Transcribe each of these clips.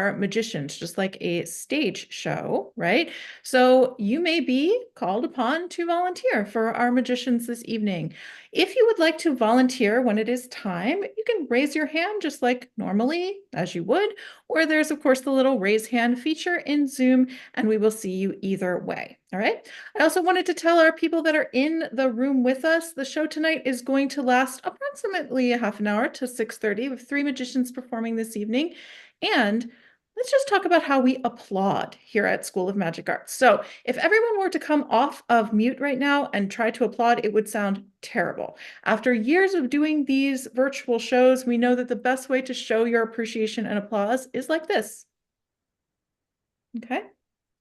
are magicians, just like a stage show, right? So you may be called upon to volunteer for our magicians this evening. If you would like to volunteer when it is time, you can raise your hand just like normally, as you would, or there's, of course, the little raise hand feature in Zoom, and we will see you either way. All right. I also wanted to tell our people that are in the room with us, the show tonight is going to last approximately a half an hour to 6:30 with 3 magicians performing this evening. And let's just talk about how we applaud here at School of Magic Arts. So if everyone were to come off of mute right now and try to applaud, it would sound terrible. After years of doing these virtual shows, we know that the best way to show your appreciation and applause is like this. Okay.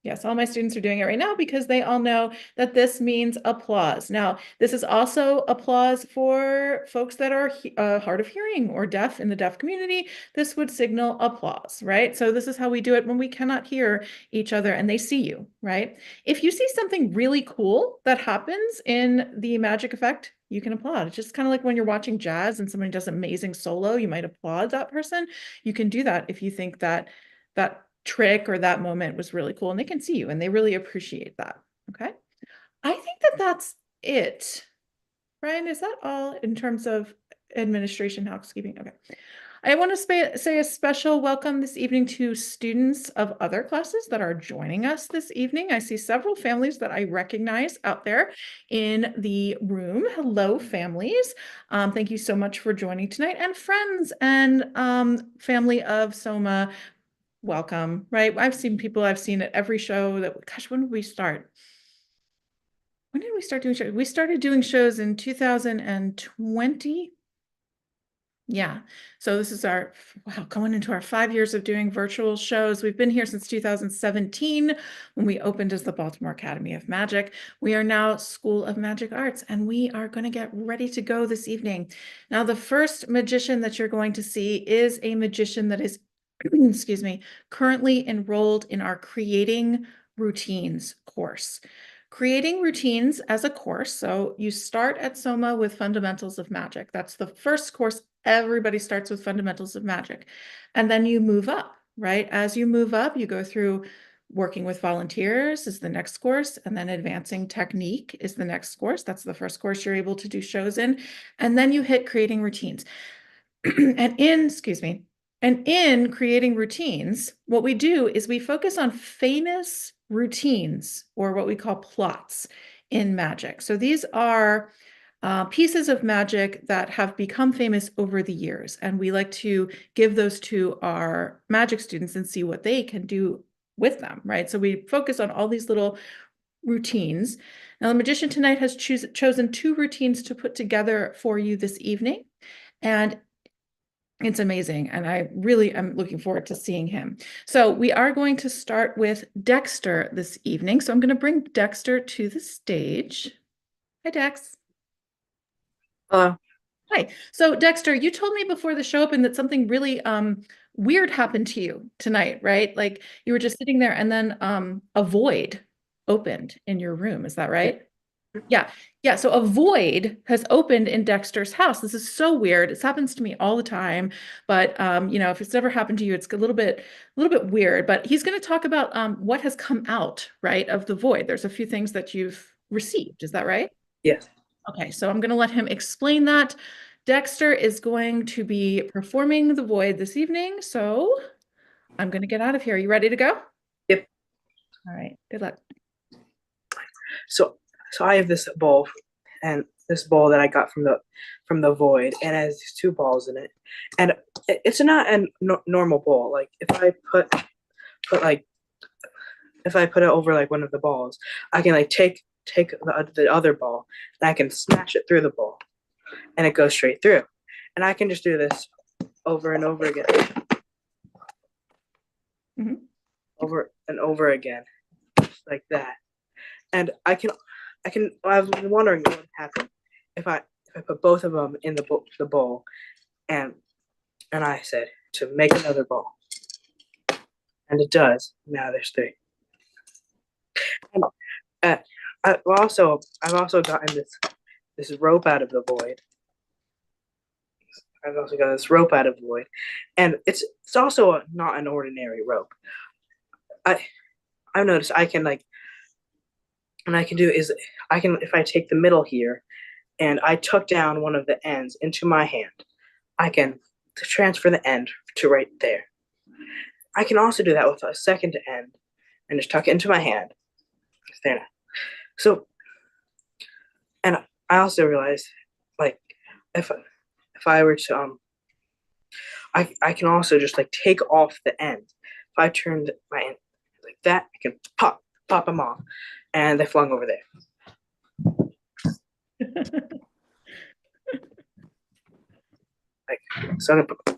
Yes, all my students are doing it right now because they all know that this means applause. Now, this is also applause for folks that are hard of hearing or deaf in the deaf community. This would signal applause, right? So this is how we do it when we cannot hear each other and they see you, right? If you see something really cool that happens in the magic effect, you can applaud. It's just kind of like when you're watching jazz and somebody does an amazing solo, you might applaud that person. You can do that if you think that that trick or that moment was really cool and they can see you and they really appreciate that. Okay. I think that that's it. Ryan, is that all in terms of administration, housekeeping? Okay. I want to say a special welcome this evening to students of other classes that are joining us this evening. I see several families that I recognize out there in the room. Hello, families. Thank you so much for joining tonight, and friends and family of Soma. Welcome, right? I've seen at every show that, gosh, when did we start? When did we start doing shows? We started doing shows in 2020. Yeah. So this is wow, going into our 5 years of doing virtual shows. We've been here since 2017 when we opened as the Baltimore Academy of Magic. We are now School of Magic Arts, and we are going to get ready to go this evening. Now, the first magician that you're going to see is a magician that is excuse me, currently enrolled in our Creating Routines course. Creating Routines as a course. So you start at Soma with Fundamentals of Magic. That's the first course. Everybody starts with Fundamentals of Magic. And then you move up, right? As you move up, you go through Working with Volunteers is the next course, and then Advancing Technique is the next course. That's the first course you're able to do shows in. And then you hit Creating Routines. And in Creating Routines, what we do is we focus on famous routines, or what we call plots in magic. So these are pieces of magic that have become famous over the years, and we like to give those to our magic students and see what they can do with them, right? So we focus on all these little routines. Now, the magician tonight has chosen 2 routines to put together for you this evening, and it's amazing, and I really am looking forward to seeing him. So we are going to start with Dexter this evening. So I'm going to bring Dexter to the stage. Hi, Dex. Hello. Hi. So Dexter, you told me before the show opened that something really weird happened to you tonight, right? Like you were just sitting there and then a void opened in your room. Is that right? Yeah. Yeah. So a void has opened in Dexter's house. This is so weird. This happens to me all the time. But if it's ever happened to you, it's a little bit weird. But he's going to talk about what has come out, right, of the void. There's a few things that you've received. Is that right? Yes. Okay, so I'm going to let him explain that. Dexter is going to be performing the void this evening. So I'm going to get out of here. You ready to go? Yep. All right. Good luck. So I have this bowl, and this bowl that I got from the void, and it has these 2 balls in it, and it's not a normal bowl. Like put like if I put it over like one of the balls, I can like take the other ball and I can smash it through the bowl, and it goes straight through, and I can just do this over and over again, over and over again, like that. And I was wondering what would happen if I put both of them in the bowl, and I said to make another bowl, and it does. Now there's 3. And, I've also gotten this rope out of the void, I've also got this rope out of wood, and it's also not an ordinary rope. I I've noticed I can like, and I can do is I can if I take the middle here and I tuck down one of the ends into my hand, I can transfer the end to right there. I can also do that with a second end and just tuck it into my hand. There. So, and I also realized, like, if if I were to I can also just like take off the end. If I turned my end like that, I can pop them off, and they flung over there. Like so, I'm gonna put my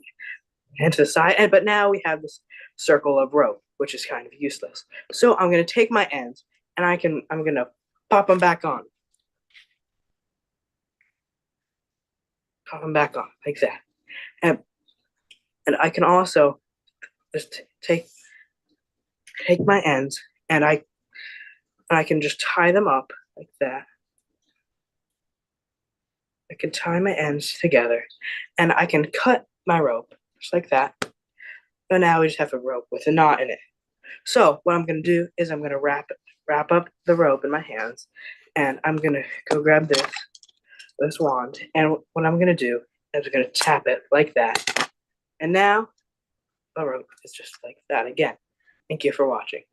hand to the side, and but now we have this circle of rope, which is kind of useless. So I'm gonna take my ends, and I'm gonna pop them back on, pop them back on like that, and and I can also just take my ends, and I can just tie them up like that. I can tie my ends together, and I can cut my rope just like that. And now we just have a rope with a knot in it. So what I'm gonna do is I'm gonna wrap up the rope in my hands, and I'm gonna go grab this wand, and what I'm gonna do is I'm gonna tap it like that, and now the rope is just like that again. Thank you for watching.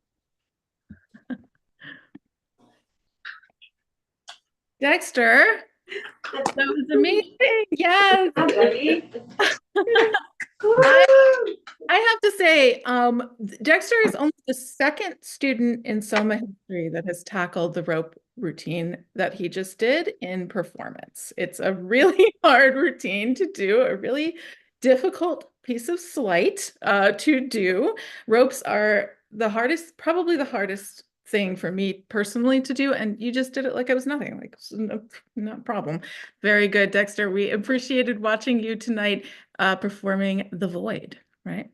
Dexter, that was amazing. Yes. I I have to say, Dexter is only the second student in Soma history that has tackled the rope routine that he just did in performance. It's a really hard routine to do, a really difficult piece of sleight to do. Ropes are the hardest, probably the hardest thing for me personally to do, and you just did it like it was nothing, like no problem. Very good, Dexter. We appreciated watching you tonight performing The Void, right?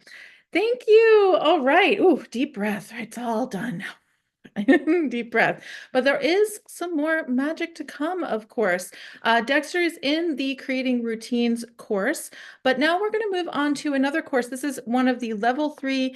Thank you. All right. Ooh, deep breath. All right, it's all done. Deep breath. But there is some more magic to come, of course. Dexter is in the Creating Routines course, but now we're going to move on to another course. This is one of the level 3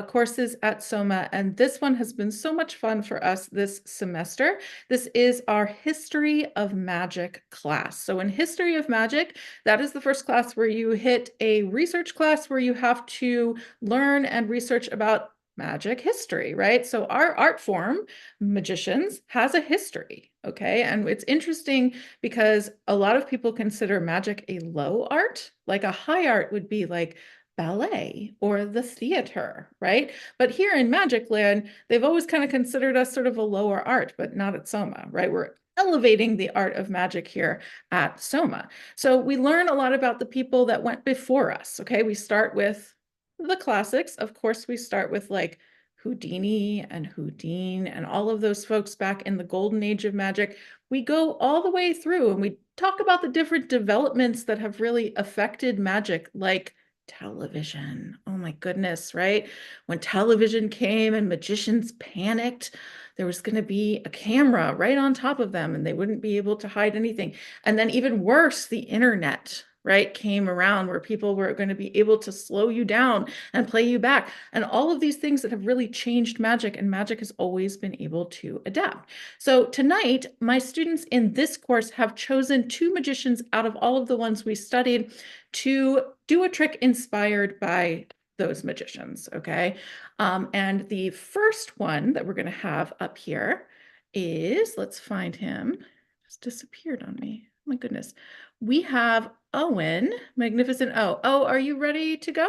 courses at Soma, and this one has been so much fun for us this semester. This is our History of Magic class. So in History of Magic, that is the first class where you hit a research class where you have to learn and research about magic history, right? So our art form, magicians, has a history, okay? And it's interesting because a lot of people consider magic a low art, like a high art would be like ballet or the theater, right? But here in Magic Land, they've always kind of considered us sort of a lower art, but not at Soma, right? We're elevating the art of magic here at Soma. So we learn a lot about the people that went before us, okay? We start with the classics. Of course, we start with like Houdini and Houdin and all of those folks back in the golden age of magic. We go all the way through and we talk about the different developments that have really affected magic, like television. Oh my goodness, right? When television came and magicians panicked, there was going to be a camera right on top of them and they wouldn't be able to hide anything. And then even worse, the internet, right, came around where people were going to be able to slow you down and play you back. And all of these things that have really changed magic, and magic has always been able to adapt. So tonight, my students in this course have chosen 2 magicians out of all of the ones we studied to do a trick inspired by those magicians, okay? And the first one that we're going to have up here is, let's find him. Just disappeared on me. Oh my goodness. We have Owen, Magnificent O. Oh, are you ready to go?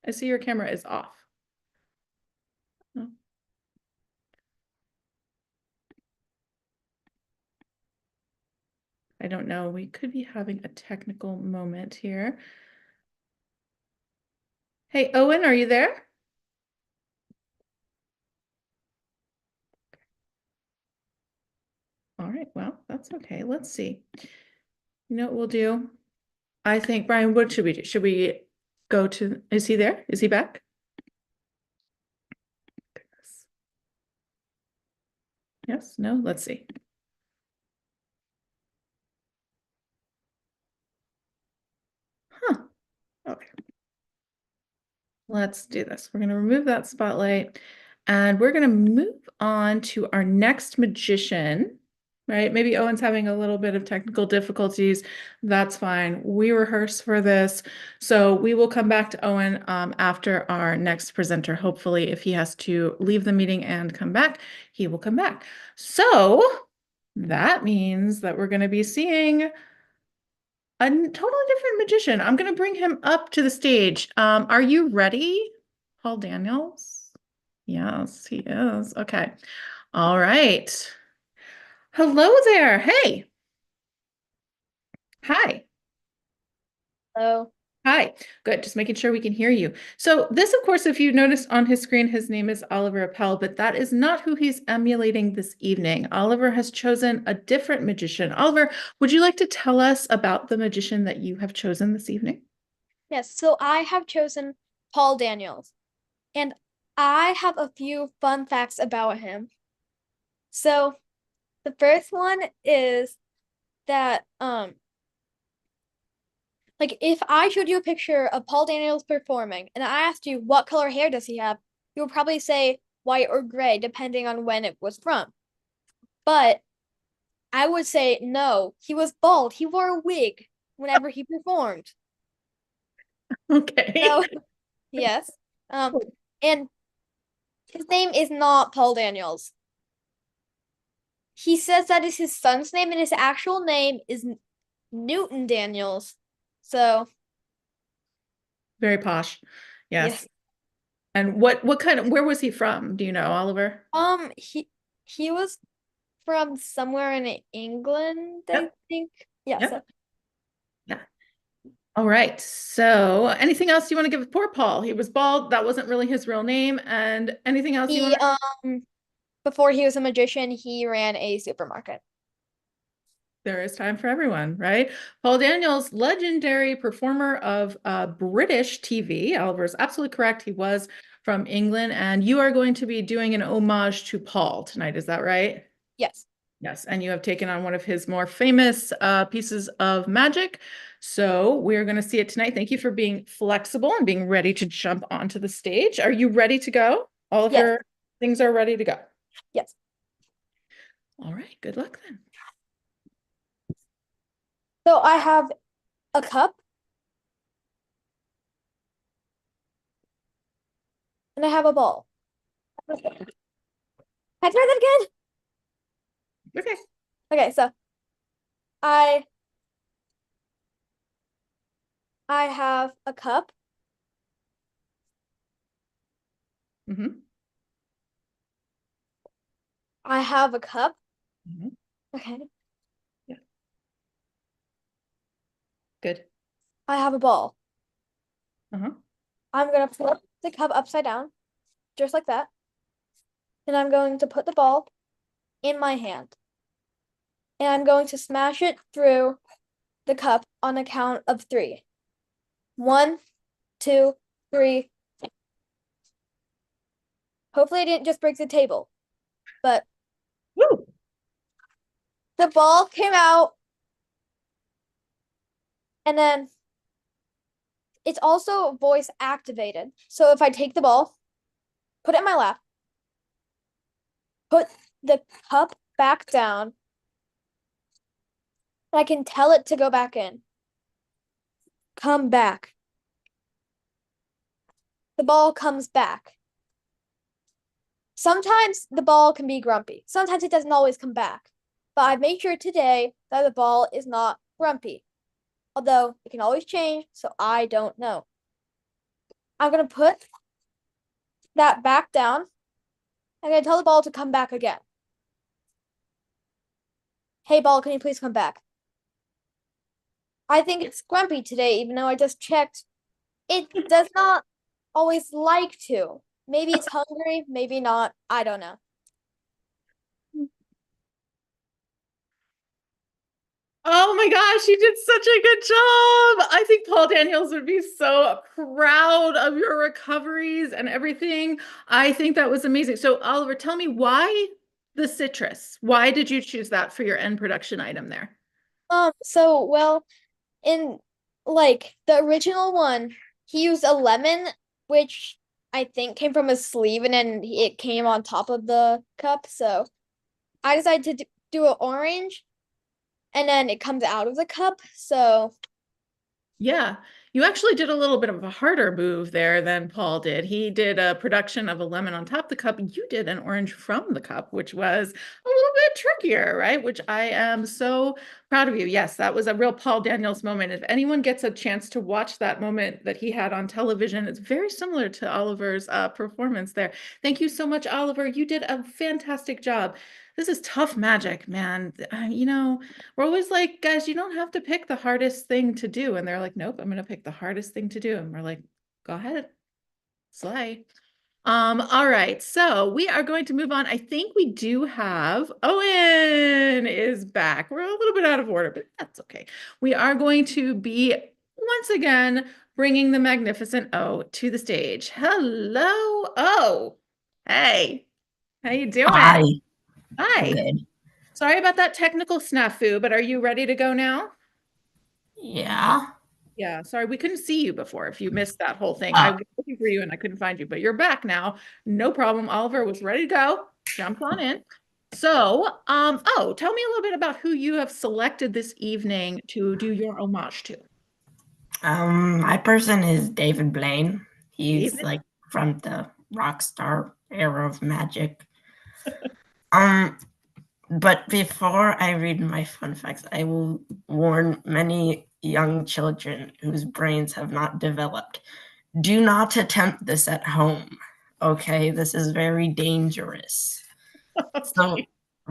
I see your camera is off. Oh. I don't know. We could be having a technical moment here. Hey, Owen, are you there? All right, well, that's okay. Let's see. You know what we'll do? I think, Brian, what should we do? Should we go to, is he there? Is he back? Yes, no, let's see. let's do this. We're going to remove that spotlight and we're going to move on to our next magician, right? Maybe Owen's having a little bit of technical difficulties. That's fine. We rehearse for this. So we will come back to Owen after our next presenter. Hopefully, if he has to leave the meeting and come back, he will come back. So that means that we're going to be seeing a totally different magician. I'm going to bring him up to the stage. Are you ready, Paul Daniels? Yes, he is. Okay. All right. Hello there. Hey. Hi. Hello. Hi. Good. Just making sure we can hear you. So this, of course, if you notice on his screen, his name is Oliver Appel, but that is not who he's emulating this evening. Oliver has chosen a different magician. Oliver, would you like to tell us about the magician that you have chosen this evening? Yes, so I have chosen Paul Daniels, and I have a few fun facts about him. So the first one is that like if I showed you a picture of Paul Daniels performing and I asked you what color hair does he have, you would probably say white or gray depending on when it was from. But I would say no, he was bald. He wore a wig whenever he performed. Okay. So yes. And his name is not Paul Daniels. He says that is his son's name, and his actual name is Newton Daniels. So, Very posh. Yes. yes. And what kind of where was he from? Do you know, Oliver? He was from somewhere in England, I Yep. think. Yeah, so Yep. Yeah. All right. So anything else you want to give poor Paul? He was bald. That wasn't really his real name. And anything else you want he to? before he was a magician, he ran a supermarket. There is time for everyone, right? Paul Daniels, legendary performer of British TV. Oliver is absolutely correct. He was from England, and you are going to be doing an homage to Paul tonight. Is that right? Yes. Yes, and you have taken on one of his more famous pieces of magic. So we're going to see it tonight. Thank you for being flexible and being ready to jump onto the stage. Are you ready to go? All of Yes. your things are ready to go. Yes. All right, good luck then. So I have a cup and I have a ball. Can I try that again? Okay. Okay, so I I have a cup. Mm-hmm. I have a cup. Mm-hmm. Okay. Yeah, good. I have a ball. Uh-huh. I'm gonna flip the cup upside down, just like that. And I'm going to put the ball in my hand. And I'm going to smash it through the cup on a count of 3. 1, 2, 3. Hopefully I didn't just break the table. But Woo! the ball came out. And then it's also voice activated. So if I take the ball, put it in my lap, put the cup back down, I can tell it to go back in. Come back. The ball comes back. Sometimes the ball can be grumpy. Sometimes it doesn't always come back. But I've made sure today that the ball is not grumpy. Although it can always change, so I don't know. I'm going to put that back down. I'm going to tell the ball to come back again. Hey, ball, can you please come back? I think it's grumpy today, even though I just checked. It does not always like to. Maybe it's hungry, maybe not. I don't know. Oh my gosh, you did such a good job. I think Paul Daniels would be so proud of your recoveries and everything. I think that was amazing. So, Oliver, tell me why the citrus? Why did you choose that for your end production item there? So well, in like the original one, he used a lemon which I think came from his sleeve, and then it came on top of the cup. So I decided to do an orange, and then it comes out of the cup. So Yeah, you actually did a little bit of a harder move there than Paul did. He did a production of a lemon on top of the cup. You did an orange from the cup, which was a little bit trickier, right? Which I am so proud of you. Yes, that was a real Paul Daniels moment. If anyone gets a chance to watch that moment that he had on television, it's very similar to Oliver's performance there. Thank you so much, Oliver. You did a fantastic job. This is tough magic, man. We're always like, guys, you don't have to pick the hardest thing to do. And they're like, nope, I'm going to pick the hardest thing to do. And we're like, go ahead, slay. All right, so we are going to move on. I think we do have Owen is back. We're a little bit out of order, but that's okay. We are going to be once again bringing the magnificent O to the stage. Hello, O. Hey, how you doing? Hi. Hi. Good. Sorry about that technical snafu, but are you ready to go now? Yeah. Yeah, sorry, we couldn't see you before if you missed that whole thing. I Uh, was looking for you and I couldn't find you, but you're back now. No problem. Oliver was ready to go. Jumped on in. So, tell me a little bit about who you have selected this evening to do your homage to. my person is David Blaine. He's David? like from the rock star era of magic. Um, but before I read my fun facts, I will warn many young children whose brains have not developed. Do not attempt this at home. Okay, this is very dangerous. So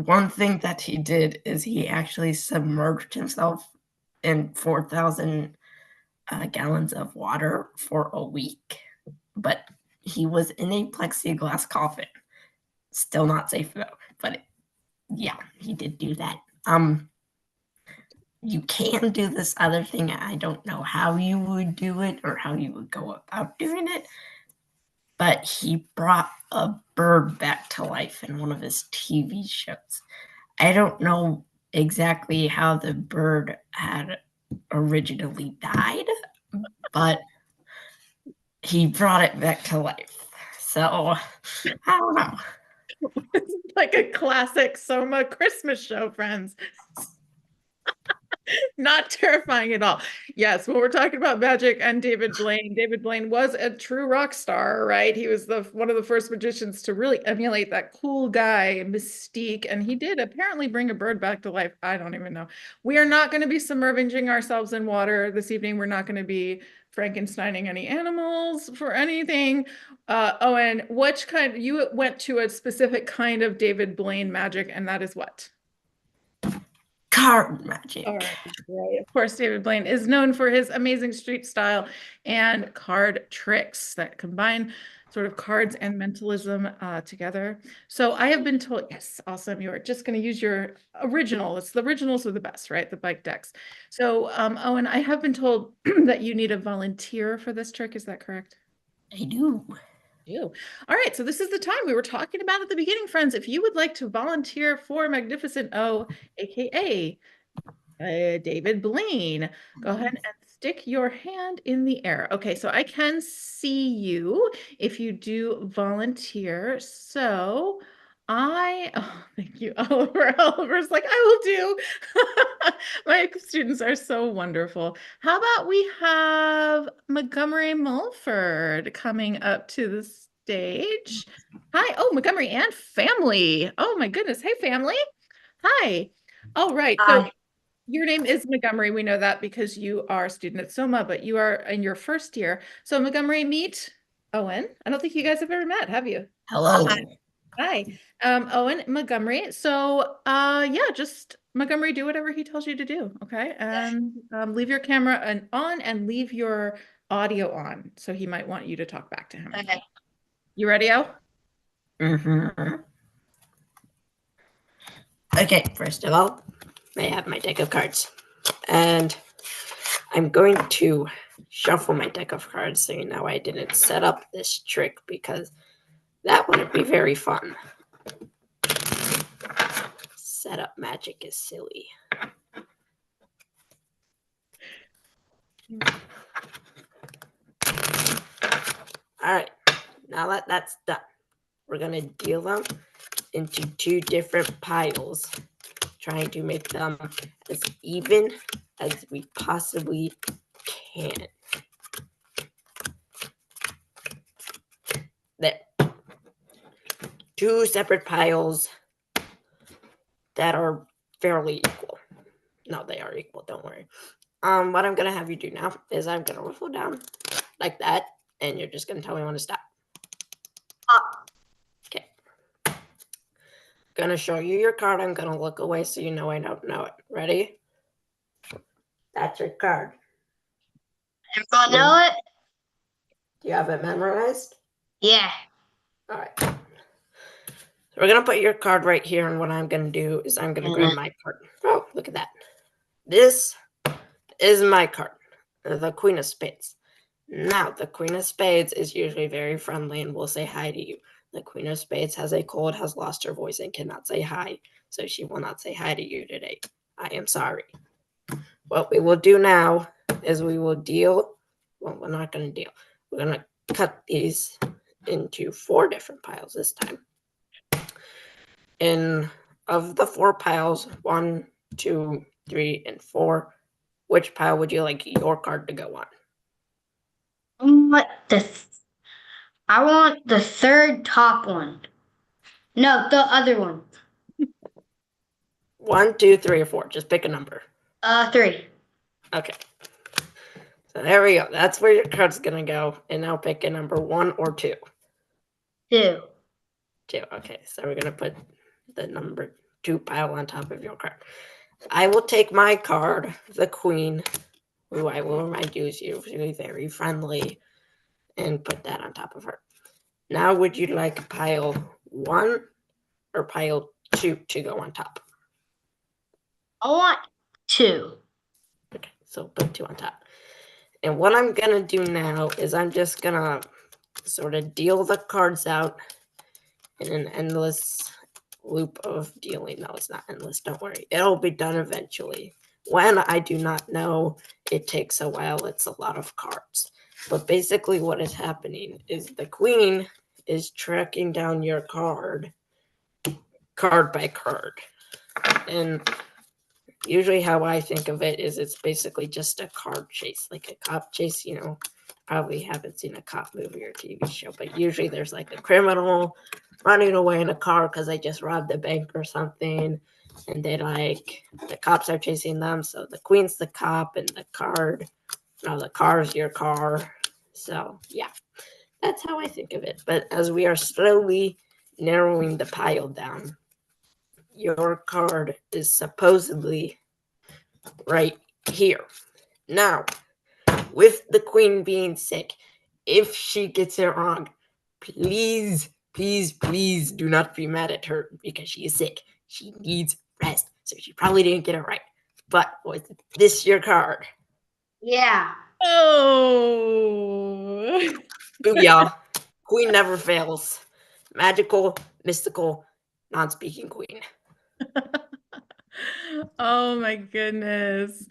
one thing that he did is he actually submerged himself in 4,000 gallons of water for a week. But he was in a plexiglass coffin. Still not safe though. But yeah, he did do that. You can do this other thing. I don't know how you would do it or how you would go about doing it. But he brought a bird back to life in one of his TV shows. I don't know exactly how the bird had originally died, but he brought it back to life. So I don't know. It's like a classic Soma Christmas show, friends. Not terrifying at all. Yes, when we're talking about magic and David Blaine was a true rock star, right? He was the one of the first magicians to really emulate that cool guy mystique, and he did apparently bring a bird back to life. I don't even know. We are not going to be submerging ourselves in water this evening. We're not going to be Frankensteining any animals for anything. Owen, you went to a specific kind of David Blaine magic, and that is what? Card magic. All right, right. Of course, David Blaine is known for his amazing street style and card tricks that combine sort of cards and mentalism together. So I have been told, yes, awesome. You're just going to use your original. It's the originals are the best, right? The bike decks. So, Owen, I have been told that you need a volunteer for this trick. Is that correct? I do. All right, so this is the time we were talking about at the beginning, friends. If you would like to volunteer for Magnificent O, aka David Blaine, go ahead and stick your hand in the air. Okay, so I can see you if you do volunteer. So thank you, Oliver. Oliver's like, I will do. My students are so wonderful. How about we have Montgomery Mulford coming up to the stage? Hi. Oh, Montgomery and family. Oh my goodness. Hey, family. Hi. All right. So your name is Montgomery. We know that because you are a student at Soma, but you are in your first year. So Montgomery, meet Owen. I don't think you guys have ever met, have you? Hello. Hi. Owen Montgomery. So yeah, just Montgomery, do whatever he tells you to do. Okay. And leave your camera on and leave your audio on. So he might want you to talk back to him. Okay. You ready, O? Okay, first of all, I have my deck of cards. And I'm going to shuffle my deck of cards so you know I didn't set up this trick because that wouldn't be very fun. Setup magic is silly. All right, now that that's done, we're gonna deal them into 2 different piles, trying to make them as even as we possibly can. There. 2 separate piles that are fairly equal. No, they are equal, don't worry. What I'm gonna have you do now is I'm gonna ruffle down like that, and you're just gonna tell me when to stop. Okay. Gonna show you your card. I'm gonna look away so you know I don't know it. Ready? That's your card. If I know it, Do you have it memorized? yeah. All right. So we're gonna put your card right here, and what I'm gonna do is I'm gonna grab my card. Oh, look at that. This is my card, the Queen of Spades. Now, the Queen of Spades is usually very friendly and will say hi to you. The Queen of Spades has a cold, has lost her voice, and cannot say hi, so she will not say hi to you today. I am sorry. What we will do now is we will deal, well, we're not going to deal. We're going to cut these into 4 different piles this time. And of the 4 piles, 1, 2, 3, and 4, which pile would you like your card to go on? I want the third top one. No, the other one. 1, 2, 3, or 4. Just pick a number. 3. Okay. So there we go. That's where your card's gonna go. And now pick a number 1 or 2. 2. 2. Okay. So we're gonna put the number 2 pile on top of your card. I will take my card, the Queen, who I will remind you is usually very friendly, and put that on top of her. Now, would you like pile 1 or pile 2 to go on top? I want 2. Okay, so put 2 on top. And what I'm gonna do now is I'm just gonna sort of deal the cards out in an endless loop of dealing. No, it's not endless, don't worry. It'll be done eventually. When, I do not know. It takes a while. It's a lot of cards. But basically what is happening is the Queen is tracking down your card by card. And usually how I think of it is it's basically just a card chase, like a cop chase, you know. Probably haven't seen a cop movie or TV show, but usually there's like a criminal running away in a car because they just robbed a bank or something, and they like the cops are chasing them. So the Queen's the cop, and the car's your car. So yeah, that's how I think of it. But as we are slowly narrowing the pile down, your card is supposedly right here. Now, with the Queen being sick, if she gets it wrong, please, please, please do not be mad at her because she is sick. She needs rest, so she probably didn't get it right. But was this your card? Yeah. Oh. Booyah. Queen never fails. Magical, mystical, non-speaking queen. Oh my goodness.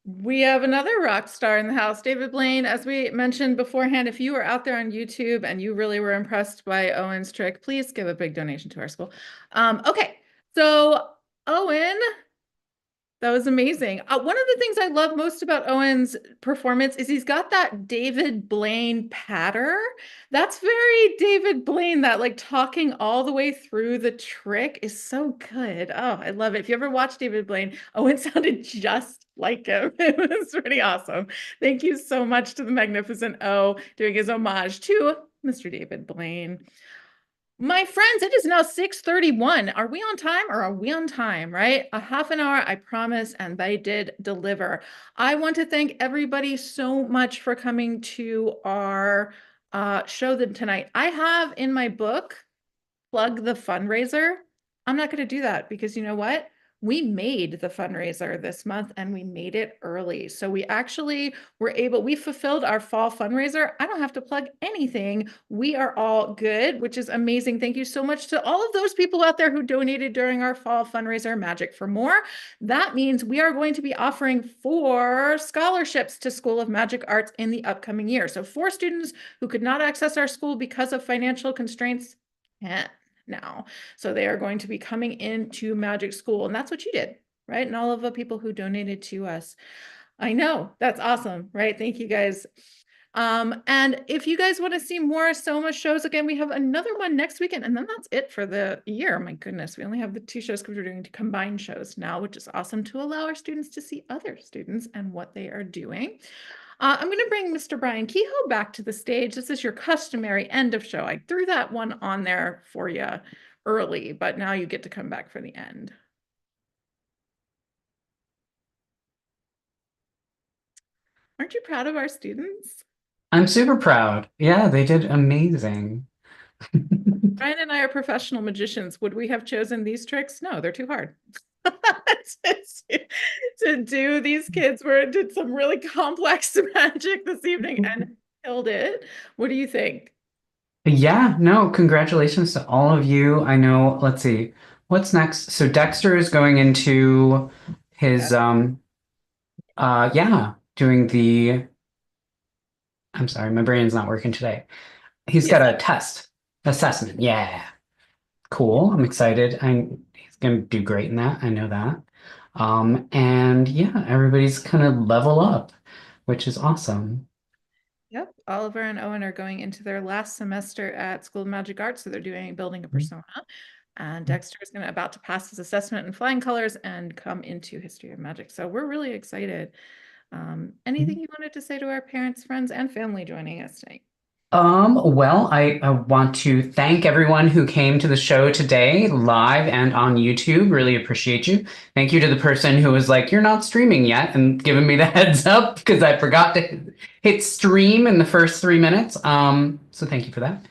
We have another rock star in the house, David Blaine. As we mentioned beforehand, if you are out there on YouTube and you really were impressed by Owen's trick, please give a big donation to our school. Okay, so Owen, that was amazing. One of the things I love most about Owen's performance is he's got that David Blaine patter. That's very David Blaine, that like talking all the way through the trick is so good. Oh, I love it. If you ever watch David Blaine, Owen sounded just like him. It was pretty awesome. Thank you so much to the Magnificent O doing his homage to Mr. David Blaine. My friends, it is now 6:31. Are we on time or are we on time, right? A half an hour, I promise, and they did deliver. I want to thank everybody so much for coming to our show tonight. I have in my book, Plug the Fundraiser. I'm not going to do that because you know what? we made the fundraiser this month and we made it early. So we actually we fulfilled our fall fundraiser. I don't have to plug anything. We are all good, which is amazing. Thank you so much to all of those people out there who donated during our fall fundraiser, Magic for More. That means we are going to be offering 4 scholarships to School of Magic Arts in the upcoming year. So 4 students who could not access our school because of financial constraints can now. So they are going to be coming into Magic School, and that's what you did, right? And all of the people who donated to us. I know, that's awesome, right? Thank you guys. And if you guys want to see more Soma shows, again, we have another one next weekend, and then that's it for the year. My goodness, we only have the 2 shows because we're doing combined shows now, which is awesome to allow our students to see other students and what they are doing. I'm going to bring Mr. Brian Kehoe back to the stage. This is your customary end of show. I threw that one on there for you early, but now you get to come back for the end. Aren't you proud of our students? I'm super proud. Yeah, they did amazing. Brian and I are professional magicians. Would we have chosen these tricks? No, they're too hard. To do. These kids did some really complex magic this evening and killed it. What do you think? Yeah, no, congratulations to all of you. I know, let's see, what's next? So Dexter is going into his doing the I'm sorry, my brain's not working today. He's got a test assessment. Yeah. Cool. I'm excited. He's gonna do great in that. I know that. And yeah, everybody's kind of level up, which is awesome. Yep, Oliver and Owen are going into their last semester at School of Magic Arts, so they're building a persona. And Dexter is about to pass his assessment in flying colors and come into History of Magic. So we're really excited. Anything you wanted to say to our parents, friends, and family joining us tonight? Well, I want to thank everyone who came to the show today, live and on YouTube. Really appreciate you. Thank you to the person who was like, "You're not streaming yet," and giving me the heads up because I forgot to hit stream in the first 3 minutes. So thank you for that.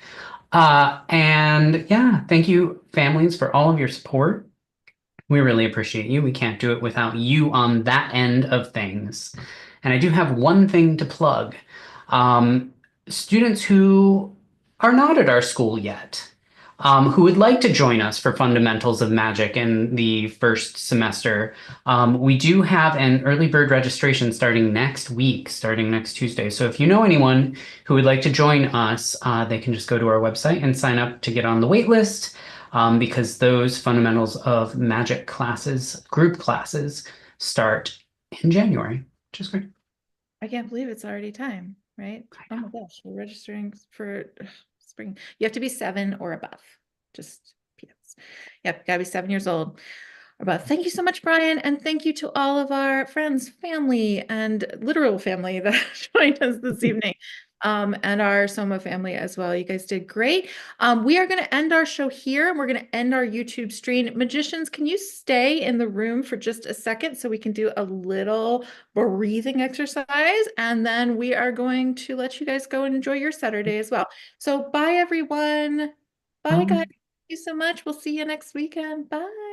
And yeah, thank you, families, for all of your support. We really appreciate you. We can't do it without you on that end of things. And I do have one thing to plug. Students who are not at our school yet, who would like to join us for Fundamentals of Magic in the first semester, we do have an early bird registration starting next week, starting next Tuesday. So if you know anyone who would like to join us, they can just go to our website and sign up to get on the wait list, because those Fundamentals of Magic classes, group classes, start in January, which is great. I can't believe it's already time, right? Oh my gosh, we're registering for spring. You have to be 7 or above. Just PS. Yep, gotta be 7 years old or above. Thank you so much, Brian, and thank you to all of our friends, family, and literal family that joined us this evening. And our Soma family as well. You guys did great. We are going to end our show here, and we're going to end our YouTube stream. Magicians, can you stay in the room for just a second so we can do a little breathing exercise? And then we are going to let you guys go and enjoy your Saturday as well. So bye, everyone. Bye, guys. Thank you so much. We'll see you next weekend. Bye.